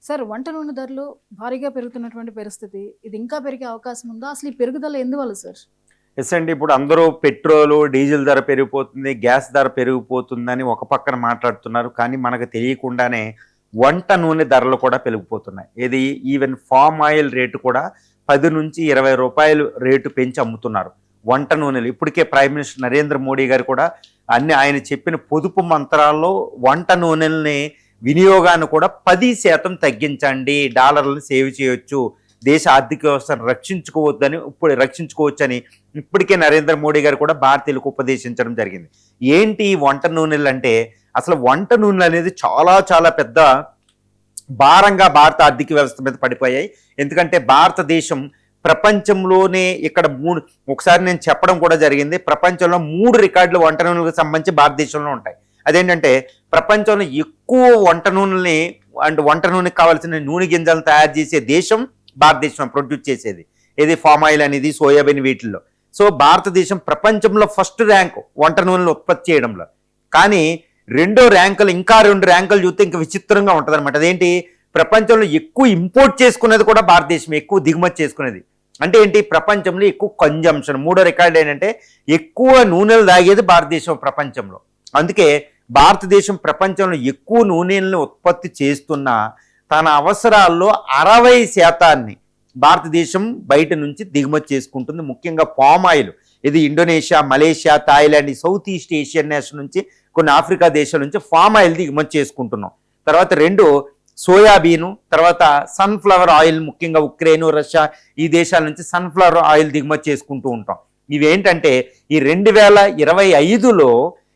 Sir వంట నూనె ధరలు భారీగా పెరుగుతున్నటువంటి పరిస్థితి. ఇది ఇంకా పెరిగే అవకాశం ఉందా? అసలు ఈ పెరుగుదల ఎందువల్ల సార్? ఎస్ అండి. ఇప్పుడు అందరూ పెట్రోలు, డీజిల్ ధర పెరిగిపోతుంది, గ్యాస్ ధర పెరిగిపోతుందని ఒక పక్కన మాట్లాడుతున్నారు. కానీ మనకు తెలియకుండానే వంట నూనె ధరలు కూడా పెరిగిపోతున్నాయి. ఇది ఈవెన్ ఫామ్ ఆయిల్ రేటు కూడా 10 నుంచి 20 రూపాయలు రేటు పెంచి అమ్ముతున్నారు. వంట నూనెలు ఇప్పటికే ప్రైమ్ మినిస్టర్ నరేంద్ర మోడీ గారు కూడా ఆయన చెప్పిన పొదుపు మంత్రాల్లో వంట నూనెల్ని వినియోగాన్ని కూడా 10% తగ్గించండి, డాలర్లను సేవ్ చేయొచ్చు, దేశ ఆర్థిక వ్యవస్థను రక్షించుకోవచ్చని ఇప్పటికే నరేంద్ర మోడీ గారు కూడా భారతీయులకు ఉపదేశించడం జరిగింది. ఏంటి వంట నూనెలు అంటే, అసలు వంట నూనెలు అనేది చాలా చాలా పెద్ద భారంగా భారత ఆర్థిక వ్యవస్థ మీద పడిపోయాయి. ఎందుకంటే భారతదేశం ప్రపంచంలోనే ఇక్కడ ఒకసారి నేను చెప్పడం కూడా జరిగింది, ప్రపంచంలో 3 రికార్డులు వంట నూనెలకు సంబంధించి భారతదేశంలో ఉంటాయి. అదేంటంటే ప్రపంచంలో ఎక్కువ వంట నూనెకి కావాల్సిన నూనె గింజలను తయారు చేసే దేశం భారతదేశం ప్రొడ్యూస్ చేసేది. ఇది ఫామ్ ఆయిల్ అనేది, సోయాబీన్, వీటిల్లో. సో భారతదేశం ప్రపంచంలో ఫస్ట్ ర్యాంక్ వంట నూనెలు ఉత్పత్తి చేయడంలో. కానీ రెండో ర్యాంకులు, ఇంకా 2 ర్యాంకులు చూస్తే ఇంకా విచిత్రంగా ఉంటుంది అనమాట. అదేంటి, ప్రపంచంలో ఎక్కువ ఇంపోర్ట్ చేసుకునేది కూడా భారతదేశం, ఎక్కువ దిగుమతి చేసుకునేది. అంటే ఏంటి, ప్రపంచంలో ఎక్కువ కన్జంప్షన్. 3వ రికార్డు ఏంటంటే ఎక్కువ నూనెలు తాగేది భారతదేశం ప్రపంచంలో. అందుకే భారతదేశం ప్రపంచంలో ఎక్కువ నూనెలను ఉత్పత్తి చేస్తున్న తన అవసరాల్లో 60% భారతదేశం బయట నుంచి దిగుమతి చేసుకుంటుంది. ముఖ్యంగా పామ్ ఆయిల్, ఇది Indonesia, Malaysia, Thailand, south east Asian nation నుంచి, కొన్ని ఆఫ్రికా దేశాల నుంచి పామ్ ఆయిల్ దిగుమతి చేసుకుంటున్నాం. తర్వాత 2 సోయాబీను, తర్వాత సన్ఫ్లవర్ ఆయిల్, ముఖ్యంగా ఉక్రెయిన్, రష్యా ఈ దేశాల నుంచి సన్ఫ్లవర్ ఆయిల్ దిగుమతి చేసుకుంటూ ఉంటాం. ఇవేంటంటే ఈ 2025లో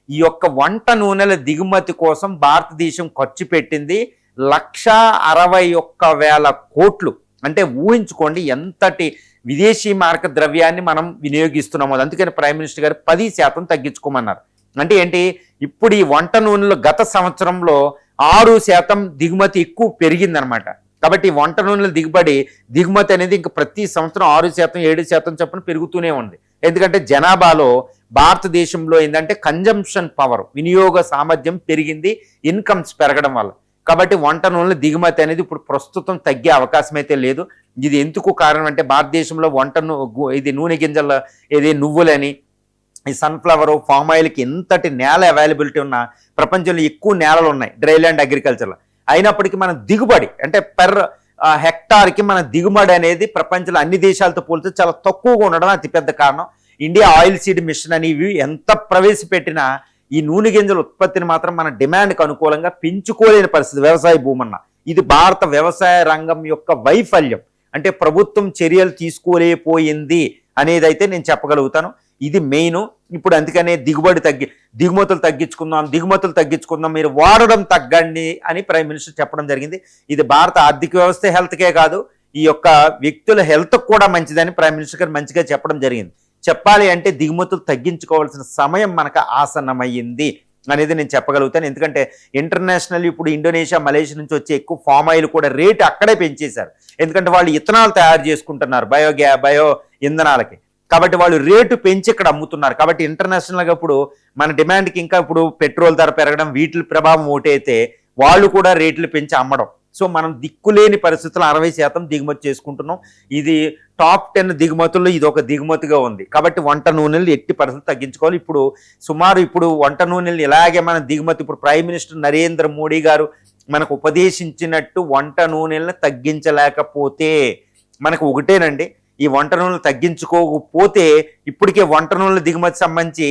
ఈ యొక్క వంట నూనెల దిగుమతి కోసం భారతదేశం ఖర్చు పెట్టింది 161,000 కోట్లు. అంటే ఊహించుకోండి ఎంతటి విదేశీ మారక ద్రవ్యాన్ని మనం వినియోగిస్తున్నామో. అందుకని ప్రైమ్ మినిస్టర్ గారు 10% తగ్గించుకోమన్నారు. అంటే ఏంటి, ఇప్పుడు ఈ వంట నూనెలు గత సంవత్సరంలో 6% దిగుమతి ఎక్కువ పెరిగిందనమాట. కాబట్టి వంట నూనెల దిగుమతి అనేది ఇంక ప్రతి సంవత్సరం 6%, 7% చొప్పున పెరుగుతూనే ఉంది. ఎందుకంటే జనాభాలో భారతదేశంలో ఏంటంటే కన్జంప్షన్ పవర్, వినియోగ సామర్థ్యం పెరిగింది ఇన్కమ్స్ పెరగడం వల్ల. కాబట్టి వంట నూనెల దిగుమతి అనేది ఇప్పుడు ప్రస్తుతం తగ్గే అవకాశం అయితే లేదు. ఇది ఎందుకు కారణం అంటే, భారతదేశంలో ఇది నూనె గింజల, ఇది నువ్వులని, ఈ సన్ఫ్లవర్, ఫామ్ ఆయిల్కి ఎంతటి నేల అవైలబిలిటీ ఉన్నా, ప్రపంచంలో ఎక్కువ నేలలు ఉన్నాయి డ్రైల్యాండ్ అగ్రికల్చర్లో, అయినప్పటికీ మన దిగుబడి అంటే పెర్ హెక్టార్కి మన దిగుబడి అనేది ప్రపంచంలో అన్ని దేశాలతో పోలిస్తే చాలా తక్కువగా ఉండడం అతిపెద్ద కారణం. ఇండియా ఆయిల్ సీడ్ మిషన్ అని ఇవి ఎంత ప్రవేశపెట్టినా ఈ నూనె గింజల ఉత్పత్తిని మాత్రం మన డిమాండ్కి అనుకూలంగా పెంచుకోలేని పరిస్థితి వ్యవసాయ భూమన్న. ఇది భారత వ్యవసాయ రంగం యొక్క వైఫల్యం. అంటే ప్రభుత్వం చర్యలు తీసుకోలేకపోయింది అనేది అయితే నేను చెప్పగలుగుతాను. ఇది మెయిన్. ఇప్పుడు అందుకనే దిగుమతులు తగ్గించుకుందాం, మీరు వాడడం తగ్గండి అని ప్రైమ్ మినిస్టర్ చెప్పడం జరిగింది. ఇది భారత ఆర్థిక వ్యవస్థ హెల్త్కే కాదు, ఈ యొక్క వ్యక్తుల హెల్త్ కూడా మంచిదని ప్రైమ్ మినిస్టర్ గారు మంచిగా చెప్పడం జరిగింది. చెప్పాలి అంటే దిగుమతులు తగ్గించుకోవాల్సిన సమయం మనకు ఆసన్నమయ్యింది అనేది నేను చెప్పగలుగుతాను. ఎందుకంటే ఇంటర్నేషనల్ ఇప్పుడు ఇండోనేషియా, మలేషియా నుంచి వచ్చే ఎక్కువ ఫామ్ ఆయిల్ కూడా రేటు అక్కడే పెంచేశారు. ఎందుకంటే వాళ్ళు ఇథనాల్ తయారు చేసుకుంటున్నారు బయో ఇంధనాలకి. కాబట్టి వాళ్ళు రేటు పెంచి ఇక్కడ అమ్ముతున్నారు. కాబట్టి ఇంటర్నేషనల్గా ఇప్పుడు మన డిమాండ్కి ఇంకా ఇప్పుడు పెట్రోల్ ధర పెరగడం, వీటి ప్రభావం ఒకటైతే వాళ్ళు కూడా రేట్లు పెంచి అమ్మడం. సో మనం దిక్కులేని పరిస్థితుల్లో 60% దిగుమతి చేసుకుంటున్నాం. ఇది టాప్ 10 దిగుమతుల్లో ఇది ఒక దిగుమతిగా ఉంది. కాబట్టి వంట నూనెలు ఎట్టి పరిస్థితులు తగ్గించుకోవాలి. ఇప్పుడు వంట నూనెలు ఇలాగే మన దిగుమతి, ఇప్పుడు ప్రైమ్ మినిస్టర్ నరేంద్ర మోడీ గారు మనకు ఉపదేశించినట్టు వంట నూనెలను తగ్గించలేకపోతే మనకు ఒకటేనండి, ఈ వంట నూనెలు తగ్గించుకోకపోతే ఇప్పటికే వంట నూనెల దిగుమతి సంబంధించి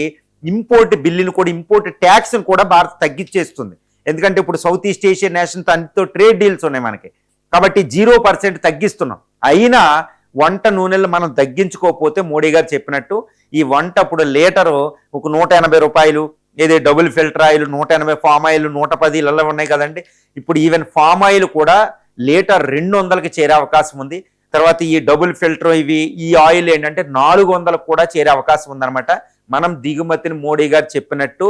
ఇంపోర్ట్ బిల్లులు కూడా, ఇంపోర్ట్ ట్యాక్స్ను కూడా భారత్ తగ్గించేస్తుంది. ఎందుకంటే ఇప్పుడు సౌత్ ఈస్ట్ ఏషియన్ నేషన్ తనతో ట్రేడ్ డీల్స్ ఉన్నాయి మనకి. కాబట్టి 0% తగ్గిస్తున్నాం. అయినా వంట నూనెలు మనం తగ్గించుకోకపోతే మోడీ గారు చెప్పినట్టు ఈ వంట ఇప్పుడు లీటరు ఒక 180 రూపాయలు, ఏదో double filter oil 180, palm oil 110 ఇళ్ళలో ఉన్నాయి కదండి. ఇప్పుడు ఈవెన్ ఫామ్ ఆయిల్ కూడా లీటర్ 200కి చేరే అవకాశం ఉంది. తర్వాత ఈ డబుల్ ఫిల్టర్ ఈ ఆయిల్ ఏంటంటే 400కు కూడా చేరే అవకాశం ఉందన్నమాట. మనం దిగుమతిని మోడీ గారు చెప్పినట్టు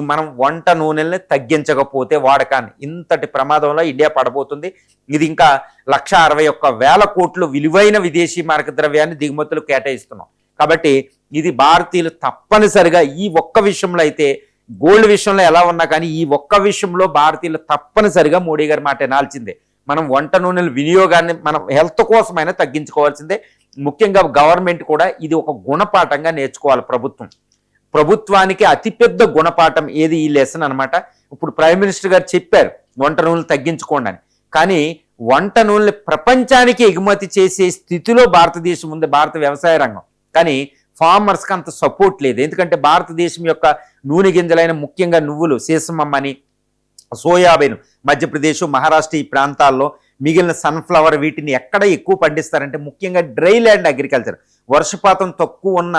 మనం వంట నూనెల్ని తగ్గించకపోతే వాడకాన్ని ఇంతటి ప్రమాదంలో ఇండియా పడబోతుంది. ఇది ఇంకా 161,000 కోట్లు విలువైన విదేశీ మారక ద్రవ్యాన్ని దిగుమతులు కేటాయిస్తున్నాం. కాబట్టి ఇది భారతీయులు తప్పనిసరిగా ఈ ఒక్క విషయంలో అయితే గోల్డ్ విషయంలో ఎలా ఉన్నా కానీ ఈ ఒక్క విషయంలో భారతీయులు తప్పనిసరిగా మోడీ గారి మాట వినాల్సిందే. మనం వంట నూనెల వినియోగాన్ని మనం హెల్త్ కోసమైనా తగ్గించుకోవాల్సిందే. ముఖ్యంగా గవర్నమెంట్ కూడా ఇది ఒక గుణపాఠంగా నేర్చుకోవాలి. ప్రభుత్వానికి అతిపెద్ద గుణపాఠం ఏది ఈ లెసన్ అనమాట. ఇప్పుడు ప్రైమ్ మినిస్టర్ గారు చెప్పారు వంట నూనెలు తగ్గించుకోండి అని, కానీ వంట నూనెలు ప్రపంచానికి ఎగుమతి చేసే స్థితిలో భారతదేశం ఉంది, భారత వ్యవసాయ రంగం. కానీ ఫార్మర్స్కి అంత సపోర్ట్ లేదు. ఎందుకంటే భారతదేశం యొక్క నూనె గింజలైన ముఖ్యంగా నువ్వులు, సీసమమ్మని, సోయాబీన్ మధ్యప్రదేశ్, మహారాష్ట్ర ఈ ప్రాంతాల్లో, మిగిలిన సన్ఫ్లవర్, వీటిని ఎక్కడ ఎక్కువ పండిస్తారంటే ముఖ్యంగా డ్రై ల్యాండ్ అగ్రికల్చర్, వర్షపాతం తక్కువ ఉన్న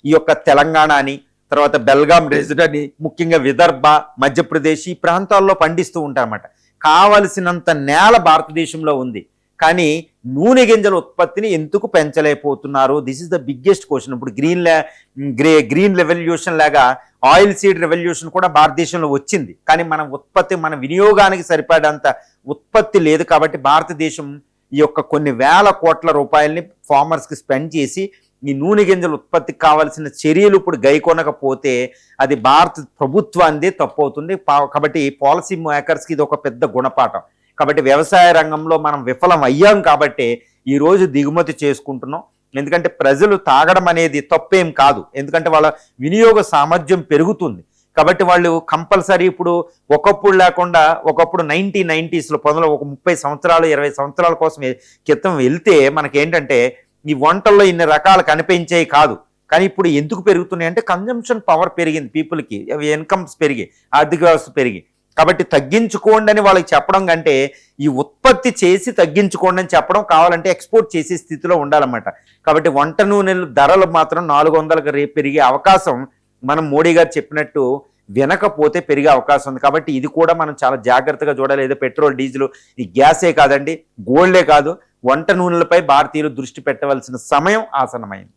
ఈ యొక్క తెలంగాణ అని, తర్వాత బెల్గాం రీజన్ అని, ముఖ్యంగా విదర్భ, మధ్యప్రదేశ్ ఈ ప్రాంతాల్లో పండిస్తూ ఉంటారన్నమాట. కావలసినంత నేల భారతదేశంలో ఉంది, కానీ నూనె గింజల ఉత్పత్తిని ఎందుకు పెంచలేకపోతున్నారు? This is the biggest question. ఇప్పుడు గ్రీన్ రెవల్యూషన్ లాగా ఆయిల్ సీడ్ రెవల్యూషన్ కూడా భారతదేశంలో వచ్చింది, కానీ మన ఉత్పత్తి, మన వినియోగానికి సరిపడంత ఉత్పత్తి లేదు. కాబట్టి భారతదేశం ఈ యొక్క కొన్ని వేల కోట్ల రూపాయలని ఫార్మర్స్కి స్పెండ్ చేసి ఈ నూనె గింజల ఉత్పత్తికి కావాల్సిన చర్యలు ఇప్పుడు గైకొనకపోతే అది భారత ప్రభుత్వానిదే తప్పు అవుతుంది. కాబట్టి పాలసీ మేకర్స్కి ఇది ఒక పెద్ద గుణపాఠం. కాబట్టి వ్యవసాయ రంగంలో మనం విఫలం అయ్యాం కాబట్టి ఈరోజు దిగుమతి చేసుకుంటున్నాం. ఎందుకంటే ప్రజలు తాగడం అనేది తప్పేం కాదు, ఎందుకంటే వాళ్ళ వినియోగ సామర్థ్యం పెరుగుతుంది. కాబట్టి వాళ్ళు కంపల్సరీ ఇప్పుడు ఒకప్పుడు లేకుండా, ఒకప్పుడు 1990s ఒక 30 సంవత్సరాలు 20 సంవత్సరాల కోసం క్రితం వెళ్తే మనకేంటంటే ఈ వంటల్లో ఇన్ని రకాలు కనిపించేవి కాదు. కానీ ఇప్పుడు ఎందుకు పెరుగుతున్నాయి అంటే కన్జంప్షన్ పవర్ పెరిగింది, పీపుల్కి ఇన్కమ్స్ పెరిగి, ఆర్థిక వ్యవస్థ పెరిగి. కాబట్టి తగ్గించుకోండి అని వాళ్ళకి చెప్పడం కంటే ఈ ఉత్పత్తి చేసి తగ్గించుకోండి అని చెప్పడం, కావాలంటే ఎక్స్పోర్ట్ చేసే స్థితిలో ఉండాలన్నమాట. కాబట్టి వంట నూనెలు ధరలు మాత్రం 400కి రేపు పెరిగే అవకాశం మనం మోడీ గారు చెప్పినట్టు వినకపోతే పెరిగే అవకాశం ఉంది. కాబట్టి ఇది కూడా మనం చాలా జాగ్రత్తగా చూడాలి. ఏదో పెట్రోల్, డీజిల్, ఈ గ్యాసే కాదండి, గోల్డే కాదు, వంట నూనెలపై భారతీయులు దృష్టి పెట్టవలసిన సమయం ఆసన్నమైంది.